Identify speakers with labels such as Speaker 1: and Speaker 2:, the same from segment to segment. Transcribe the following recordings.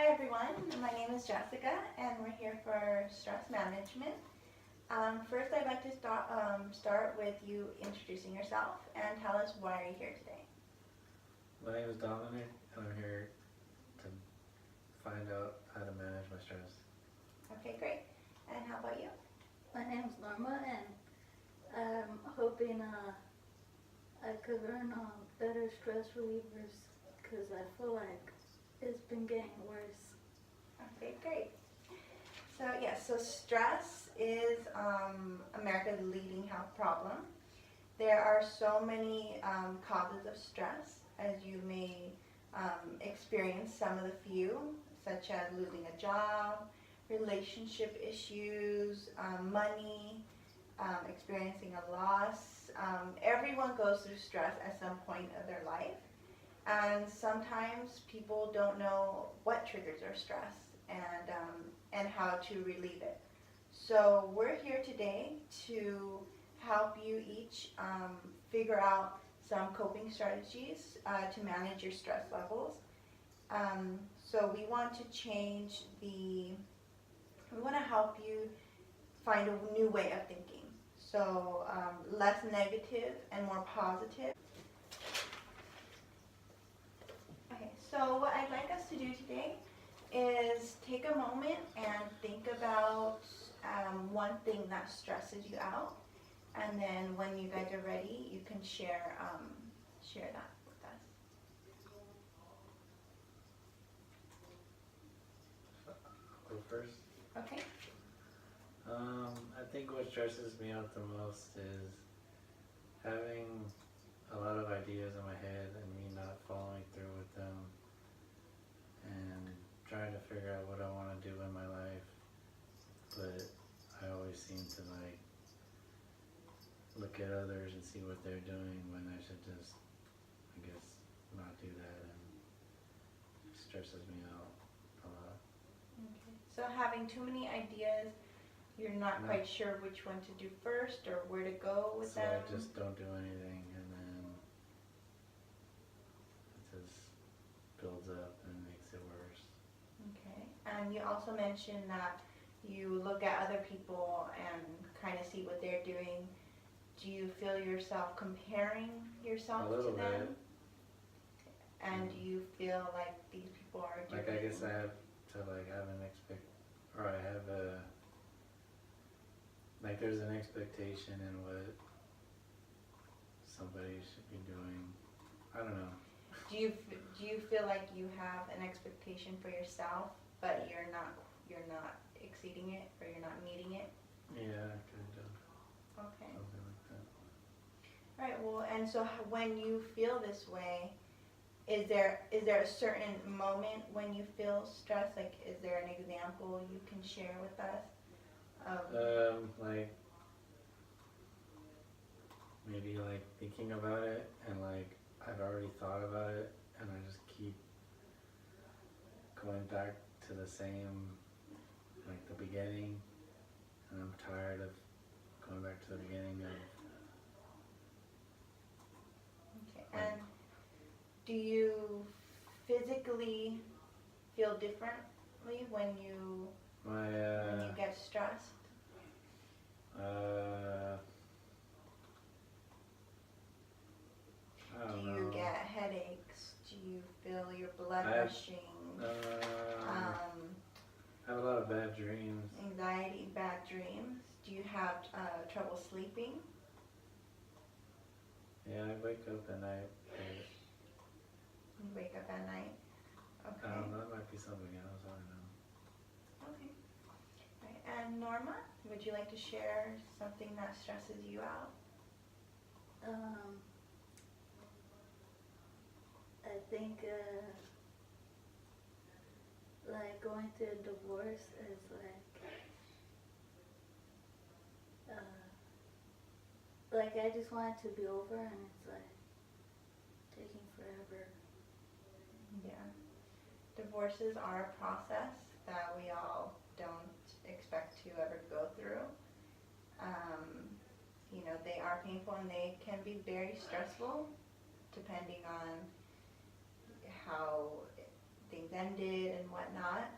Speaker 1: Hi everyone, my name is Jessica and we're here for stress management. First I'd like to start with you introducing yourself and tell us why you're here today.
Speaker 2: My name is Dominic and I'm here to find out how to manage my stress.
Speaker 1: Okay, great. And how about you?
Speaker 3: My name's Norma, and I'm hoping I could learn better stress relievers because I feel like it's been getting worse.
Speaker 1: Okay, great. So stress is America's leading health problem. There are so many causes of stress, as you may experience some of the few, such as losing a job, relationship issues, money, experiencing a loss. Everyone goes through stress at some point of their life, and sometimes people don't know what triggers their stress and how to relieve it. So we're here today to help you each figure out some coping strategies to manage your stress levels. So we want to help you find a new way of thinking. So less negative and more positive. Okay, so what I'd like us to do today is take a moment and think about one thing that stresses you out, and then when you guys are ready, you can share that with us.
Speaker 2: Go first.
Speaker 1: Okay.
Speaker 2: I think what stresses me out the most is having a lot of ideas in my head and me not following through with them and trying to figure out what I want to do in my life, but I always seem to look at others and see what they're doing when I should just, I guess, not do that, and it stresses me out a lot.
Speaker 1: Okay. So having too many ideas, you're not quite sure which one to do first or where to go with them?
Speaker 2: So I just don't do anything, and then it just builds up and makes it worse.
Speaker 1: Okay. And you also mentioned that you look at other people and kind of see what they're doing. Do you feel yourself comparing yourself
Speaker 2: A little
Speaker 1: to them?
Speaker 2: bit.
Speaker 1: And do you feel like these people are doing...
Speaker 2: Like, I guess I have to have an there's an expectation in what somebody should be doing. I don't know.
Speaker 1: Do you feel like you have an expectation for yourself, but you're not exceeding it, or you're not meeting it?
Speaker 2: Yeah, kind of.
Speaker 1: Okay.
Speaker 2: Something like that.
Speaker 1: All right. Well, and so when you feel this way, is there a certain moment when you feel stressed? Like, is there an example you can share with us?
Speaker 2: Maybe thinking about it, and I've already thought about it, and I just keep going back to the same, the beginning, and I'm tired of going back to the beginning of.
Speaker 1: Okay. And do you physically feel differently when you get stressed?
Speaker 2: I don't know.
Speaker 1: Do you get headaches? Do you feel your blood rushing?
Speaker 2: I have a lot of bad dreams.
Speaker 1: Anxiety, bad dreams. Do you have trouble sleeping?
Speaker 2: Yeah, I wake up at night.
Speaker 1: You wake up at night? Okay.
Speaker 2: That might be something else, I don't know.
Speaker 1: Okay. Right. And Norma, would you like to share something that stresses you out?
Speaker 3: I think going through a divorce is I just want it to be over, and it's taking forever.
Speaker 1: Yeah. Divorces are a process that we all don't expect to ever go through. They are painful and they can be very stressful depending on how things ended and whatnot.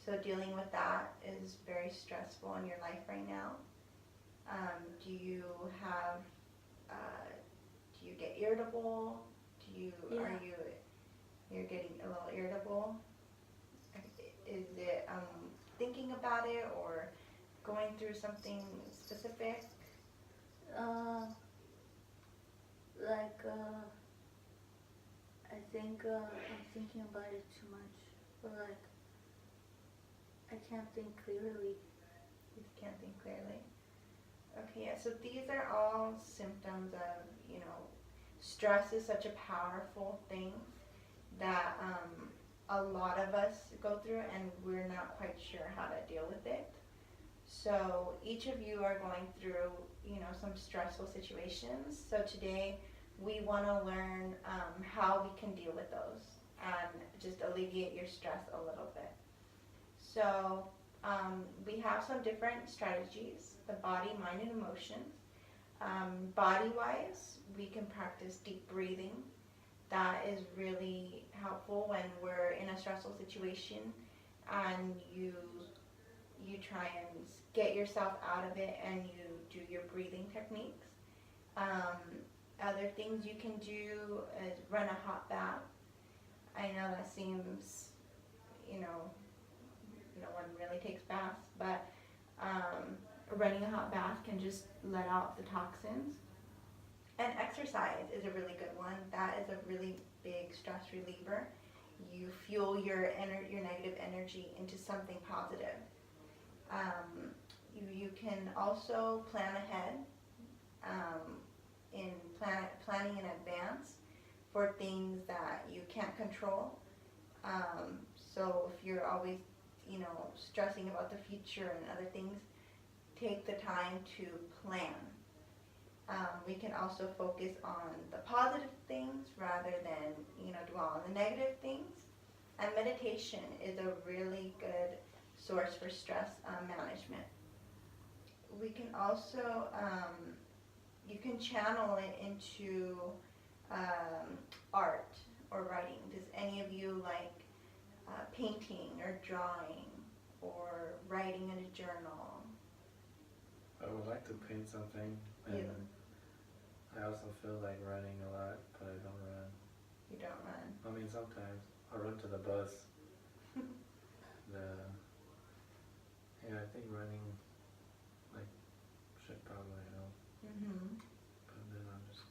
Speaker 1: So dealing with that is very stressful in your life right now. Do you have, do you get irritable?
Speaker 3: Yeah.
Speaker 1: You're getting a little irritable? Is it thinking about it or going through something specific?
Speaker 3: Like, I think I'm thinking about it too much. Or like, I can't think clearly.
Speaker 1: You just can't think clearly. Okay, yeah, so these are all symptoms of, stress is such a powerful thing that a lot of us go through and we're not quite sure how to deal with it. So each of you are going through, some stressful situations. So today we want to learn how we can deal with those and just alleviate your stress a little bit. So we have some different strategies: the body, mind, and emotions. Body-wise, we can practice deep breathing. That is really helpful when we're in a stressful situation and you try and get yourself out of it and you do your breathing techniques. Other things you can do is run a hot bath. I know that seems, no one really takes baths, but running a hot bath can just let out the toxins. And exercise is a really good one. That is a really big stress reliever. You fuel your negative energy into something positive. You can also plan ahead, in planning in advance for things that you can't control. So if you're always, stressing about the future and other things, take the time to plan. We can also focus on the positive things rather than, dwell on the negative things. And meditation is a really good source for stress management. We can also, you can channel it into art or writing. Does any of you like painting or drawing or writing in a journal?
Speaker 2: I would like to paint something, and I also feel like running a lot, but I don't run.
Speaker 1: You don't run?
Speaker 2: I mean, sometimes I run to the bus. Yeah, I think running should probably help. But then I'm just.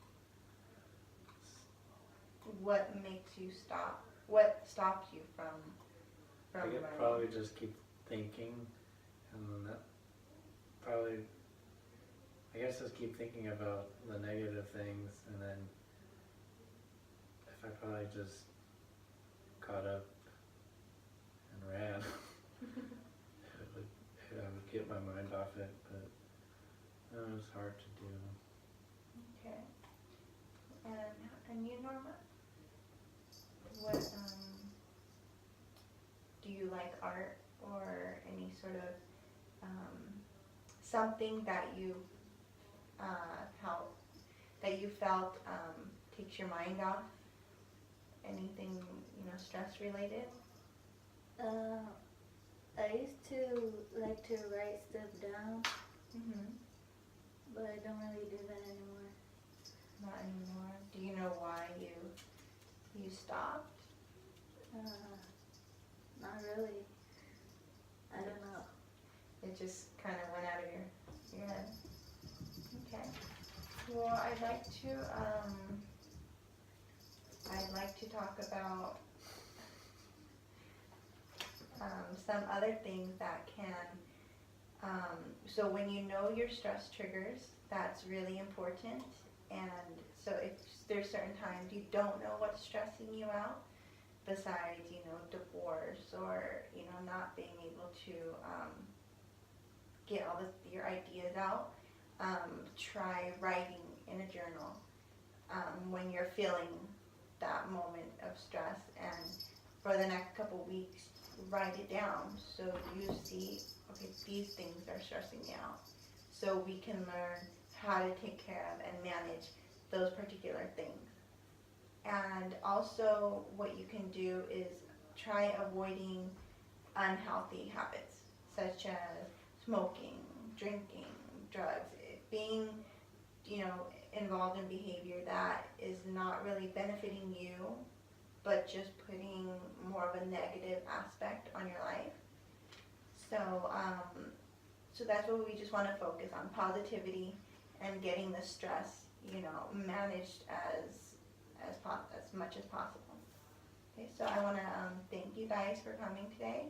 Speaker 1: What makes you stop? What stops you from
Speaker 2: I
Speaker 1: running?
Speaker 2: could probably just keep thinking, and then that probably. I guess just keep thinking about the negative things, and then if I probably just caught up and ran, I would get my mind off it, but it was hard to do.
Speaker 1: Okay. And you, Norma? What, do you like art or any sort of, something that you, felt takes your mind off? Anything, stress related?
Speaker 3: I used to like to write stuff down, but I don't really do that anymore.
Speaker 1: Not anymore. Do you know why you stopped?
Speaker 3: Not really. I don't know.
Speaker 1: It just kind of went out of your head. Okay. Well, I'd like to talk about some other things that can. So when you know your stress triggers, that's really important. And so if there's certain times you don't know what's stressing you out, besides, divorce or, not being able to get all your ideas out, try writing in a journal when you're feeling that moment of stress, and for the next couple weeks, write it down so you see, okay, these things are stressing me out. So we can learn how to take care of and manage those particular things. And also what you can do is try avoiding unhealthy habits such as smoking, drinking, drugs, being, involved in behavior that is not really benefiting you, but just putting more of a negative aspect on your life. So, so that's what we just want to focus on, positivity and getting the stress, managed as much as possible. Okay, so I want to thank you guys for coming today,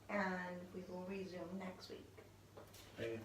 Speaker 1: and we will resume next week.
Speaker 2: Thank you.